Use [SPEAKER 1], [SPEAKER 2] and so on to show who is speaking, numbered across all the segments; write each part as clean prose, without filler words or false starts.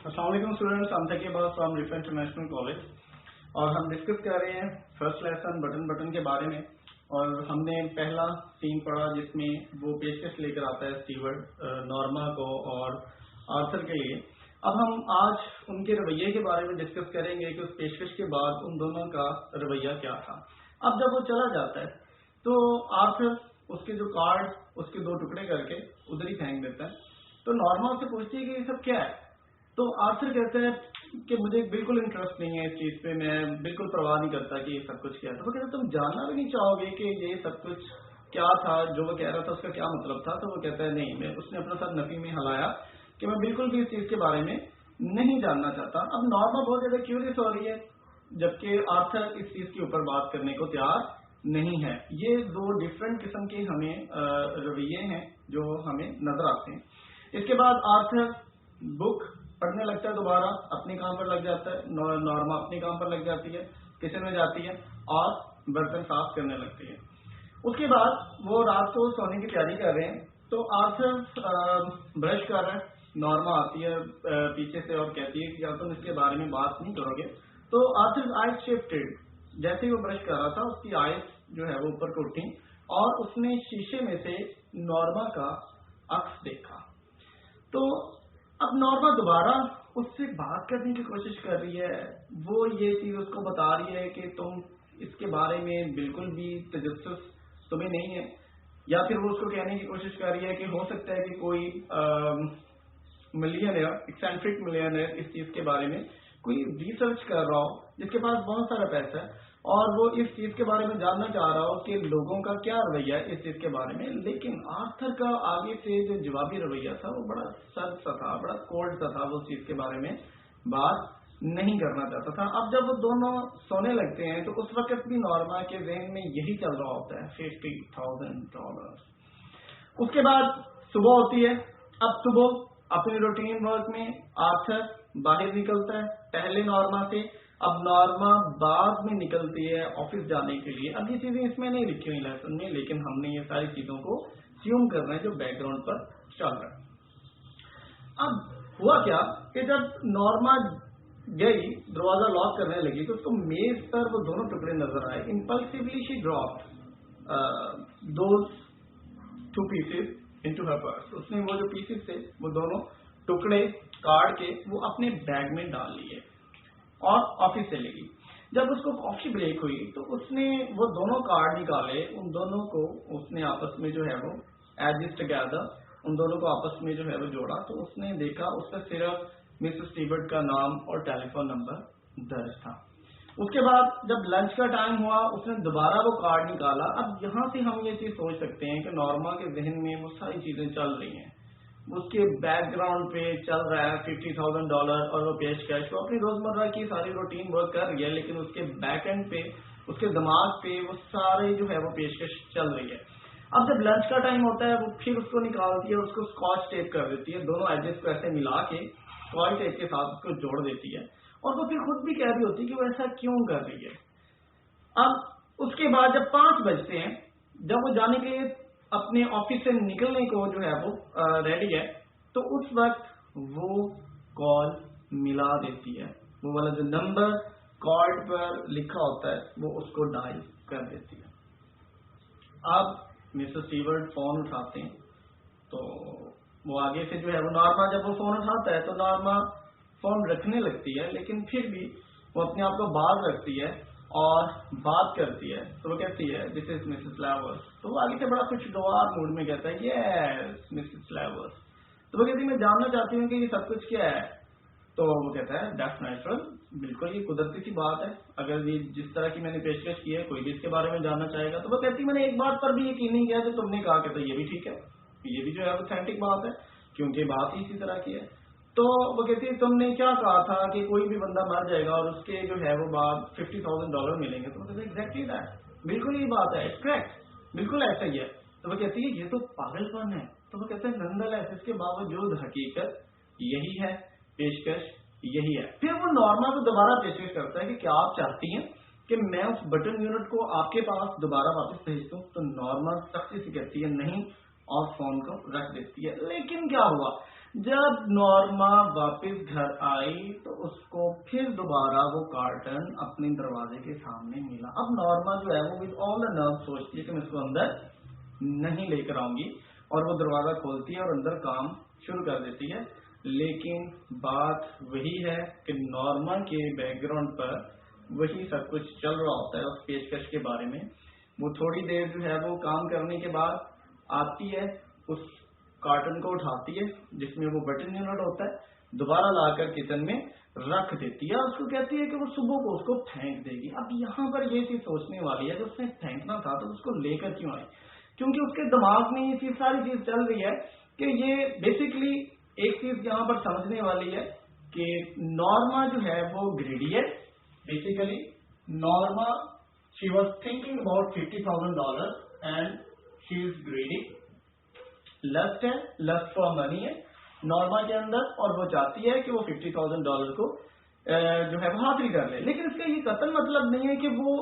[SPEAKER 1] अस्सलाम वालेकुम students, I'm Taqi Abbas from रिफा international college और हम डिस्कस कर रहे हैं फर्स्ट लेसन बटन के बारे में। और हमने पहला सीन पढ़ा जिसमें वो पेशकश लेकर आता है स्टीवर्ट नॉर्मा को और आर्थर के लिए। अब हम आज उनके रवैये के बारे में डिस्कस करेंगे कि उस पेशकश के बाद उन दोनों का रवैया क्या था। अब जब वो चला जाता है तो आर्थर उसके जो कार्ड उसके दो टुकड़े करके उधर ही फेंक देता है। तो नॉर्मा उससे पूछती है कि ये सब क्या है। तो आर्थर कहता है कि मुझे बिल्कुल इंटरेस्ट नहीं है इस चीज पे, मैं बिल्कुल परवाह नहीं करता कि ये सब कुछ क्या है। तो वो कहता है तुम जानना भी नहीं चाहोगे कि ये सब कुछ क्या था, जो वो कह रहा था उसका क्या मतलब था। तो वो कहता है नहीं, मैं उसने अपना सर नफी में हिलाया कि मैं बिल्कुल भी इस चीज के बारे में नहीं जानना चाहता। अब नॉर्मा बहुत ज्यादा क्यूरियस हो रही है जबकि आर्थर इस चीज के ऊपर बात करने को तैयार नहीं है। ये दो डिफरेंट किस्म के हमें रवैये हैं जो हमें नजर आते हैं। इसके बाद आर्थर बुक पढ़ने लगता है, दोबारा अपने काम पर लग जाता है। नॉर्मा अपने काम पर लग जाती है, किचन में जाती है और बर्तन साफ करने लगती है। उसके बाद वो रात को सोने की तैयारी कर रहे हैं तो आर्थर ब्रश कर रहा है। नॉर्मा आती है पीछे से और कहती है कि क्या तुम इसके बारे में बात नहीं करोगे। तो आर्थर आइज शिफ्टेड, जैसे ही वो ब्रश कर रहा था उसकी आइज जो है वो ऊपर को उठी और उसने शीशे में से नॉर्मा का अक्स देखा। तो अब नॉर्मा दोबारा उससे बात करने की कोशिश कर रही है। वो ये चीज उसको बता रही है कि तुम इसके बारे में बिल्कुल भी तजस्सुस तुम्हें नहीं है, या फिर वो उसको कहने की कोशिश कर रही है कि हो सकता है कि कोई मिलियनर, एक्सेंट्रिक मिलियनर इस चीज के बारे में कोई रिसर्च कर रहा हो जिसके पास बहुत सारा पैसा है और वो इस चीज के बारे में जानना चाह रहा हो कि लोगों का क्या रवैया है इस चीज के बारे में। लेकिन आर्थर का आगे से जो जवाबी रवैया था वो बड़ा सर्द सा था, बड़ा कोल्ड सा था। वो उस चीज के बारे में बात नहीं करना चाहता था। अब जब वो दोनों सोने लगते हैं तो उस वक्त भी नॉर्मा के ज़हन में यही चल रहा होता है, $50,000। उसके बाद सुबह होती है। अब सुबह अपने रूटीन वर्क में आर्थर बाहर निकलता है पहले नॉर्मा से। अब नॉर्मा बाद में निकलती है ऑफिस जाने के लिए। अब ये चीजें इसमें नहीं लिखी हुई लेसन में, लेकिन हमने ये सारी चीजों को अस्यूम करना है जो बैकग्राउंड पर चल रहा है। अब हुआ क्या कि जब नॉर्मा गई दरवाजा लॉक करने लगी तो उसको मेज पर वो दोनों टुकड़े नजर आए। Impulsively she dropped those 2 pieces into her purse। उसने वो जो पीसेस थे वो दोनों टुकड़े कार्ड के वो अपने बैग में डाल लिए और ऑफिस चले गई। जब उसको कॉफी ब्रेक हुई तो उसने वो दोनों कार्ड निकाले, उन दोनों को उसने आपस में जो है वो एडजस्ट टुगेदर, उन दोनों को आपस में जो है वो जोड़ा। तो उसने देखा उसका सिर्फ मिसेस स्टीवर्ट का नाम और टेलीफोन नंबर दर्ज था। उसके बाद जब लंच का टाइम हुआ उसने दोबारा वो कार्ड निकाला। अब यहाँ से हम ये चीज सोच सकते हैं कि नॉर्मा के जहन में वो सारी चीजें चल रही हैं, उसके बैकग्राउंड पे चल रहा है $50,000 और वो पेशकश। वो अपनी रोजमर्रा की सारी रूटीन वर्क कर रही है लेकिन उसके बैक एंड पे, उसके दिमाग पे वो सारे जो है वो पेशकश चल रही है। अब जब लंच का टाइम होता है वो फिर उसको निकालती है, उसको स्कॉच टेप कर देती है, दोनों एजेस को ऐसे मिला के स्कॉच टेप के साथ उसको जोड़ देती है और वो फिर खुद भी कह रही होती है कि वो ऐसा क्यों कर रही है। अब उसके बाद जब 5 बजते हैं, जब वो जाने के लिए अपने ऑफिस से निकलने को जो है वो रेडी है, तो उस वक्त वो कॉल मिला देती है। वो वाला जो नंबर कार्ड पर लिखा होता है वो उसको डायल कर देती है। अब मिस्टर स्टीवर्ट फोन उठाते हैं तो वो आगे से जो है वो नॉर्मा, जब वो फोन उठाता है तो नॉर्मा फोन रखने लगती है लेकिन फिर भी वो अपने आप को बाहर रखती है और बात करती है। तो वो कहती है दिस इज मिसेस फ्लावर्स। तो वो आगे से बड़ा खुशगवार मूड में कहता है यस मिसेस फ्लावर्स। तो वो कहती है मैं जानना चाहती हूँ कि ये सब कुछ क्या है। तो वो कहता है दैट्स नेचुरल, बिल्कुल ये कुदरती सी बात है। अगर ये जिस तरह की मैंने पेशकश की है कोई भी इसके बारे में जानना चाहेगा। तो वो कहती है मैंने एक बात पर भी यकीन नहीं किया जो तुमने कहा कि तो ये भी ठीक है, ये भी जो है ऑथेंटिक बात है क्योंकि बात ही इसी तरह की है। तो वो कहती है तुमने क्या कहा था कि कोई भी बंदा मर जाएगा और उसके जो है वो बाद $50,000 मिलेंगे। तो वो कहते हैं एग्जैक्टली दैट, बिल्कुल ये बात है, इट्स करेक्ट, बिल्कुल ऐसा ही है। तो वो कहती है ये तो पागलपन है। तो वो कहते हैं नंदनलेस इसके बावजूद हकीकत यही है, पेशकश यही है। फिर वो नॉर्मा को दोबारा पेशकश करता है कि क्या आप चाहती हैं कि मैं उस बटन यूनिट को आपके पास दोबारा वापस भेज दूं। तो नॉर्मा सख्ती से कहती है नहीं और फोन को रख देती है। लेकिन क्या हुआ जब नॉर्मा वापस घर आई तो उसको फिर दोबारा वो कार्टन अपने दरवाजे के सामने मिला। अब नॉर्मा जो है वो विद ऑल द नर्व सोचती है कि मैं इसको अंदर नहीं लेकर आऊंगी, और वो दरवाजा खोलती है और अंदर काम शुरू कर देती है। लेकिन बात वही है कि नॉर्मा के बैकग्राउंड पर वही सब कुछ चल रहा होता है उस पेशकश के बारे में। वो थोड़ी देर जो है वो काम करने के बाद आती है, उस कार्टन को उठाती है जिसमें वो बटन यूनिट होता है, दोबारा लाकर किचन में रख देती है। उसको कहती है कि वो सुबह को उसको फेंक देगी। अब यहाँ पर ये चीज सोचने वाली है कि उसने फेंकना था तो उसको लेकर क्यों आई, क्योंकि उसके दिमाग में ये चीज सारी चीज चल रही है कि ये बेसिकली एक चीज यहाँ पर समझने वाली है कि नॉर्मा जो है वो ग्रीडी है। Basically Norma she was thinking about $50,000 and she is greedy. Lust है, लस्ट फॉर मनी है नॉर्मा के अंदर, और वो चाहती है कि वो $50,000 को जो है वो हासिल कर ले। लेकिन इसका ये कत्ल मतलब नहीं है कि वो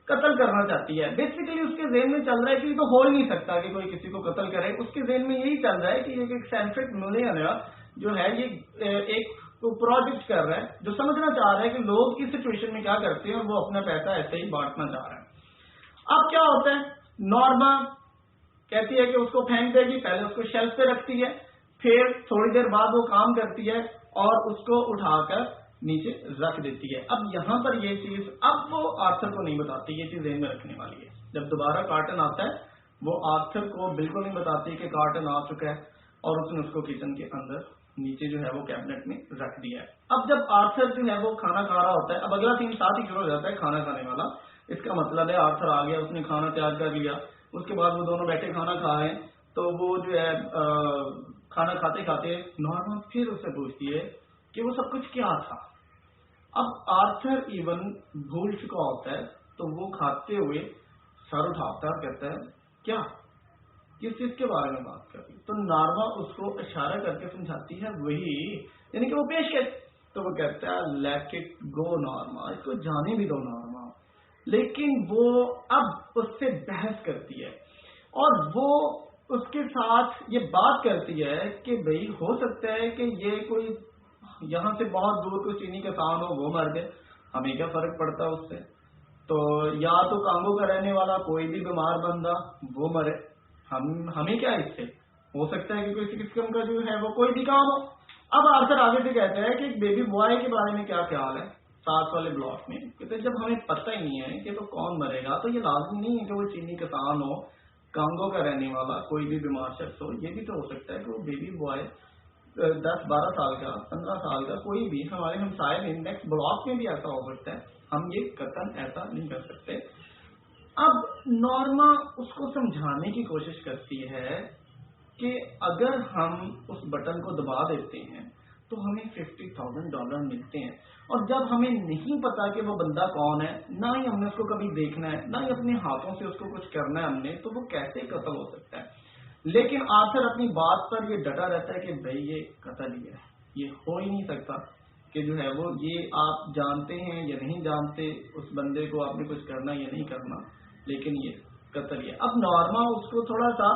[SPEAKER 1] कत्ल करना चाहती है। बेसिकली उसके ज़हन में चल रहा है कि तो हो ही नहीं सकता कि कोई किसी को कत्ल करे। उसके ज़हन में यही चल रहा है कि एक एक्सेंट्रिक मिलियनेयर जो है ये एक प्रोजेक्ट कर रहा है, जो समझना चाह रहा है कि लोग इस सिचुएशन में क्या करते हैं और वो अपना पैसा ऐसे ही बांटना चाह रहा है। अब क्या होता है, नॉर्मा कहती है कि उसको फेंक देगी, पहले उसको शेल्फ पे रखती है, फिर थोड़ी देर बाद वो काम करती है और उसको उठाकर नीचे रख देती है। अब यहाँ पर ये चीज अब वो आर्थर को नहीं बताती, ये चीज ध्यान में रखने वाली है। जब दोबारा कार्टन आता है वो आर्थर को बिल्कुल नहीं बताती कि कार्टन आ चुका है, और उसने उसको किचन के अंदर नीचे जो है वो कैबिनेट में रख दिया है। अब जब आर्थर जो है वो खाना खा रहा होता है, अब अगला सीन साथ ही शुरू हो जाता है, खाना खाने वाला। इसका मतलब है आर्थर आ गया, उसने खाना तैयार कर लिया, उसके बाद वो दोनों बैठे खाना खा रहे हैं। तो वो जो है खाना खाते खाते नॉर्मा फिर उससे पूछती है कि वो सब कुछ क्या था। अब आर्थर इवन भूल चुका होता है, तो वो खाते हुए सर उठाता है और कहता है क्या, किस चीज के बारे में बात कर रही। तो नॉर्मा उसको इशारा करके समझाती है वही, यानी कि वो पेश है। तो वो कहता है लेट इट गो नॉर्मा, इसको जाने भी दो नॉर्मा। लेकिन वो अब उससे बहस करती है और वो उसके साथ ये बात करती है कि भाई हो सकता है कि ये कोई यहाँ से बहुत दूर कोई चीनी किसान हो, वो मर गए, हमें क्या फर्क पड़ता है उससे। तो या तो कांगो का रहने वाला कोई भी बीमार बंदा वो मरे, हमें क्या इससे, हो सकता है कि कोई किस्म का जो है वो कोई भी काम हो। अब आर्थर आगे से कहता है कि एक बेबी बॉय के बारे में क्या ख्याल है 7 वाले ब्लॉक में। कहते जब हमें पता ही नहीं है कि तो कौन मरेगा, तो ये लाजमी नहीं है कि वो चीनी किसान हो, कांगो का रहने वाला कोई भी बीमार शख्स हो। ये भी तो हो सकता है कि वो बेबी बॉय 10-12 साल का, 15 साल का कोई भी हमारे हमसाये में नेक्स्ट ब्लॉक में भी ऐसा हो सकता है। हम ये कतन ऐसा नहीं कर सकते। अब नॉर्मा उसको समझाने की कोशिश करती है कि अगर हम उस बटन को दबा देते हैं तो हमें $50,000 मिलते हैं, और जब हमें नहीं पता कि वो बंदा कौन है, ना ही हमने उसको कभी देखना है, ना ही अपने हाथों से उसको कुछ करना है हमने, तो वो कैसे कत्ल हो सकता है। लेकिन आर्थर अपनी बात पर ये डटा रहता है कि भाई ये कत्ल ही है, ये हो ही नहीं सकता कि जो है वो, ये आप जानते हैं या नहीं जानते उस बंदे को आपने कुछ करना या नहीं करना, लेकिन ये कत्ल ही है। अब नॉर्मा उसको थोड़ा सा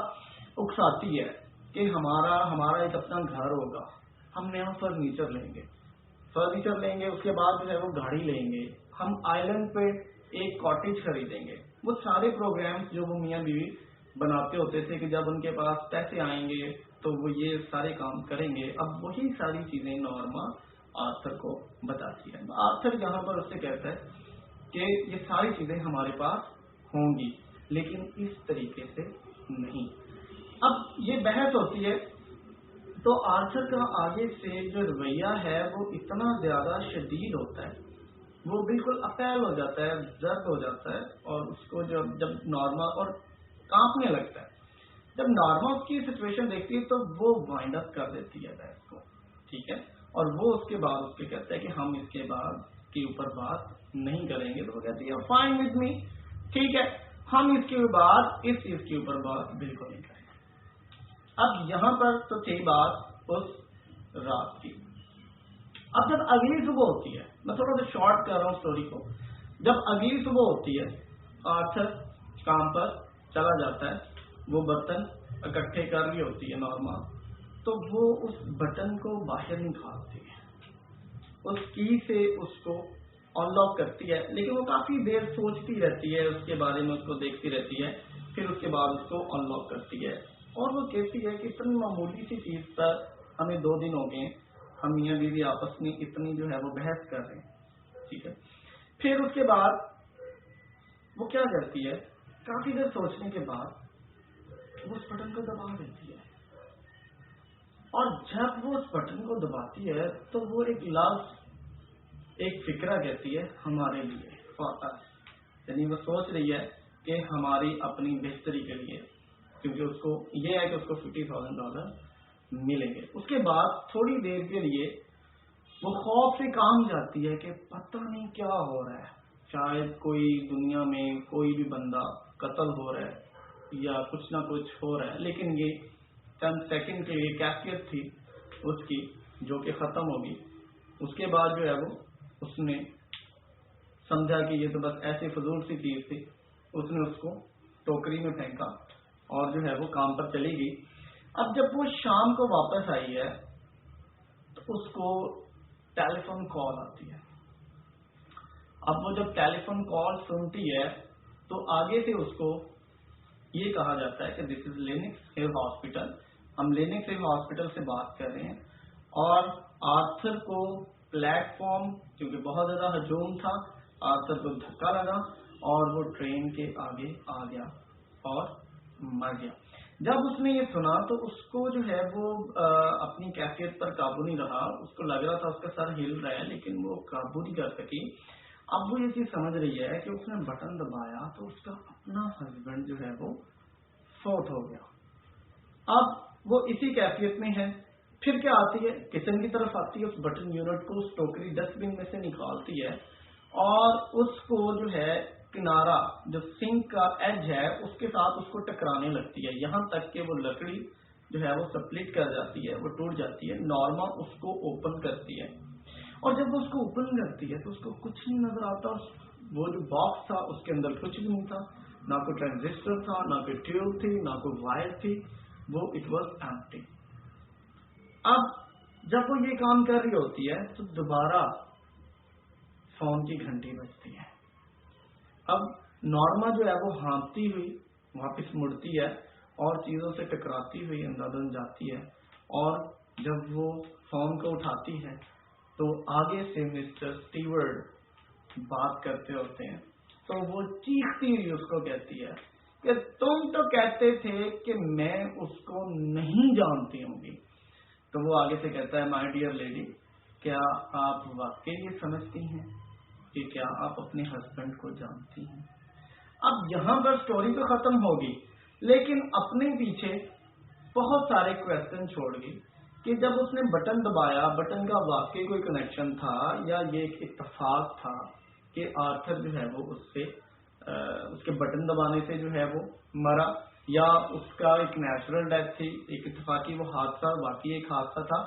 [SPEAKER 1] उकसाती है कि हमारा एक अपना घर होगा, हम नया फर्नीचर लेंगे, उसके बाद जो है वो गाड़ी लेंगे, हम आइलैंड पे एक कॉटेज खरीदेंगे। वो सारे प्रोग्राम्स जो वो मियां बीवी बनाते होते थे कि जब उनके पास पैसे आएंगे तो वो ये सारे काम करेंगे। अब वही सारी चीजें नॉर्मा आर्थर को बताती है। आर्थर यहाँ पर उससे कहता है कि ये सारी चीजें हमारे पास होंगी, लेकिन इस तरीके से नहीं। अब ये बहस होती है तो आर्थर का आगे से जो रवैया है वो इतना ज्यादा शदीद होता है, वो बिल्कुल अपैल हो जाता है, जर्द हो जाता है, और उसको जब नॉर्मा और कांपने लगता है। जब नॉर्मा उसकी सिचुएशन देखती है तो वो वाइंड अप कर देती है बहस को, ठीक है, और वो उसके बाद उसके कहता है कि हम इसके बाद के ऊपर बात नहीं करेंगे। तो वो कहती है फाइन विद मी, ठीक है, हम इसके बाद इस चीज के ऊपर बात बिल्कुल नहीं करेंगे। अब यहाँ पर तो थी बात उस रात की। अब जब अगली सुबह होती है, मैं थोड़ा सा शॉर्ट कर रहा हूँ स्टोरी को। जब अगली सुबह होती है, आर्थर काम पर चला जाता है, वो बर्तन इकट्ठे कर रही होती है नॉर्मा, تو وہ اس بٹن کو باہر نکالتی ہے, اس کی سے اس کو آن لاک کرتی ہے, لیکن وہ کافی دیر سوچتی رہتی ہے, اس کے بارے میں اس کو دیکھتی رہتی ہے, پھر اس کے بعد اس کو ان لاک کرتی ہے. اور وہ کہتی ہے کہ اتنی معمولی سی چیز پر ہمیں 2 دن ہو گئے, ہم میاں بیوی آپس میں اتنی جو ہے وہ بحث کر رہے ہیں, ٹھیک ہے. پھر اس کے بعد وہ کیا کرتی ہے, کافی دیر سوچنے کے بعد وہ اس بٹن کو دبا دیتی ہے, اور جب وہ اس بٹن کو دباتی ہے تو وہ ایک لفظ, ایک فکرہ کہتی ہے ہمارے لیے, یعنی وہ سوچ رہی ہے کہ ہماری اپنی بہتری کے لیے, کیونکہ اس کو یہ ہے کہ اس کو $50,000 ملیں گے. اس کے بعد تھوڑی دیر کے لیے وہ خوف سے کام جاتی ہے کہ پتہ نہیں کیا ہو رہا ہے, شاید کوئی دنیا میں کوئی بھی بندہ قتل ہو رہا ہے یا کچھ نہ کچھ ہو رہا ہے. لیکن یہ چند سیکنڈ کے لیے کیفیت تھی اس کی جو کہ ختم ہوگی. اس کے بعد جو ہے وہ اس نے سمجھا کہ یہ تو بس ایسی فضول سی چیز تھی, اس نے اس کو ٹوکری میں پھینکا اور جو ہے وہ کام پر چلی گئی. اب جب وہ شام کو واپس آئی ہے تو اس کو ٹیلی فون کال آتی ہے. اب وہ جب ٹیلی فون کال سنتی ہے تو آگے سے اس کو یہ کہا جاتا ہے کہ دس از لینکس ہل ہاسپٹل, ہم لینکس ہل ہاسپٹل سے بات کر رہے ہیں. اور آرتھر کو پلیٹ فارم, کیونکہ بہت زیادہ ہجوم تھا, آرتھر کو دھکا لگا اور وہ ٹرین کے آگے آ گیا اور مر گیا. جب اس نے یہ سنا تو اس کو جو ہے وہ اپنی کیفیت پر قابو نہیں رہا, اس کو لگ رہا تھا اس کا سر ہل رہا ہے لیکن وہ قابو نہیں کر سکی. اب وہ یہ چیز سمجھ رہی ہے کہ اس نے بٹن دبایا تو اس کا اپنا ہسبینڈ جو ہے وہ فوت ہو گیا. اب وہ اسی کیفیت میں ہے. پھر کیا آتی ہے, کچن کی طرف آتی ہے, اس بٹن یونٹ کو اس ٹوکری ڈسٹ بن میں سے نکالتی ہے اور اس کو جو ہے کنارا, جو سنک کا ایج ہے, اس کے ساتھ اس کو ٹکرانے لگتی ہے, یہاں تک کہ وہ لکڑی جو ہے وہ سپلٹ کر جاتی ہے, وہ ٹوٹ جاتی ہے. نارما اس کو اوپن کرتی ہے اور جب وہ اس کو اوپن کرتی ہے تو اس کو کچھ نہیں نظر آتا. وہ جو باکس تھا اس کے اندر کچھ بھی نہیں تھا, نہ کوئی ٹرانزسٹر تھا, نہ کوئی ٹیوب تھی, نہ کوئی وائر تھی, وہ اٹ واز ایمپٹی. اب جب وہ یہ کام کر رہی ہوتی ہے تو دوبارہ فون کی گھنٹی بجتی ہے. اب نارما جو ہے وہ ہانپتی ہوئی واپس مڑتی ہے اور چیزوں سے ٹکراتی ہوئی اندازن جاتی ہے, اور جب وہ فون کو اٹھاتی ہے تو آگے سے مسٹر اسٹیورڈ بات کرتے ہوتے ہیں. تو وہ چیختی ہوئی اس کو کہتی ہے کہ تم تو کہتے تھے کہ میں اس کو نہیں جانتی ہوں گی. تو وہ آگے سے کہتا ہے, مائی ڈیئر لیڈی, کیا آپ واقعی یہ سمجھتی ہیں کہ کیا آپ اپنے ہسبینڈ کو جانتی ہیں؟ اب یہاں پر سٹوری تو ختم ہوگی, لیکن اپنے پیچھے بہت سارے کویسچن چھوڑ گئی کہ جب اس نے بٹن دبایا, بٹن کا واقعی کوئی کنیکشن تھا یا یہ ایک اتفاق تھا کہ آرتھر جو ہے وہ اس کے بٹن دبانے سے جو ہے وہ مرا, یا اس کا ایک نیچرل ڈیتھ تھی, ایک اتفاقی وہ حادثہ واقعی ایک حادثہ تھا.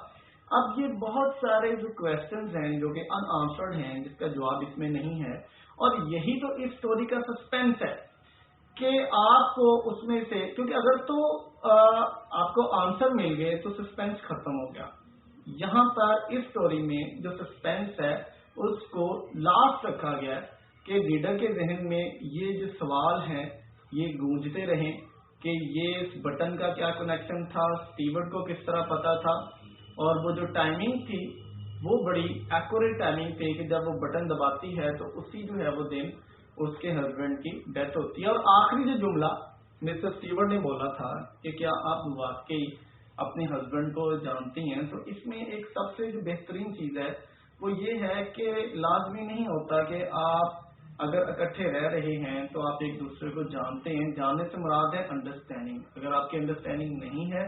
[SPEAKER 1] اب یہ بہت سارے جو کویسچنز ہیں جو کہ ان آنسرڈ ہیں, جس کا جواب اس میں نہیں ہے, اور یہی تو اس سٹوری کا سسپینس ہے کہ آپ کو اس میں سے, کیونکہ اگر تو آپ کو آنسر مل گئے تو سسپینس ختم ہو گیا. یہاں پر اس سٹوری میں جو سسپینس ہے اس کو لاسٹ رکھا گیا کہ ریڈر کے ذہن میں یہ جو سوال ہیں یہ گونجتے رہیں کہ یہ اس بٹن کا کیا کنیکشن تھا, اسٹیورڈ کو کس طرح پتا تھا, اور وہ جو ٹائمنگ تھی وہ بڑی ایکوریٹ ٹائمنگ تھی کہ جب وہ بٹن دباتی ہے تو اسی جو ہے وہ دن اس کے ہسبینڈ کی ڈیتھ ہوتی ہے. اور آخری جو جملہ مسٹر اسٹیورڈ نے بولا تھا کہ کیا آپ واقعی اپنے ہسبینڈ کو جانتی ہیں, تو اس میں ایک سب سے جو بہترین چیز ہے وہ یہ ہے کہ لازمی نہیں ہوتا کہ آپ اگر اکٹھے رہ رہے ہیں تو آپ ایک دوسرے کو جانتے ہیں. جاننے سے مراد ہے انڈرسٹینڈنگ. اگر آپ کی انڈرسٹینڈنگ نہیں ہے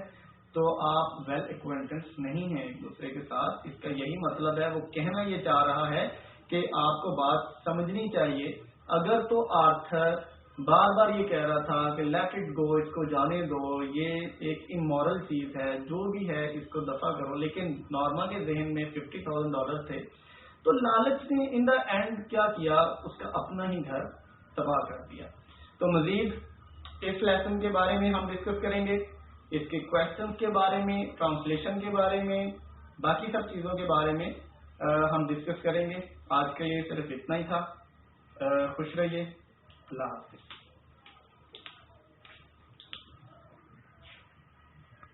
[SPEAKER 1] تو آپ ویل ایکوینٹنس نہیں ہیں ایک دوسرے کے ساتھ. اس کا یہی مطلب ہے, وہ کہنا یہ چاہ رہا ہے کہ آپ کو بات سمجھنی چاہیے. اگر تو آرتھر بار بار یہ کہہ رہا تھا کہ لیٹ اٹ گو, اس کو جانے دو, یہ ایک امورل چیز ہے, جو بھی ہے اس کو دفع کرو, لیکن نارما کے ذہن میں $50,000 تھے, تو لالچ نے ان دا اینڈ کیا کیا, اس کا اپنا ہی گھر تباہ کر دیا. تو مزید اس لیسن کے بارے میں ہم ڈسکس کریں گے اس کے کویشچنز کے بارے میں، ٹرانسلیشن کے بارے میں، باقی سب چیزوں کے بارے میں ہم ڈسکس کریں گے. آج کے لیے صرف اتنا ہی تھا. خوش رہیے. اللہ حافظ.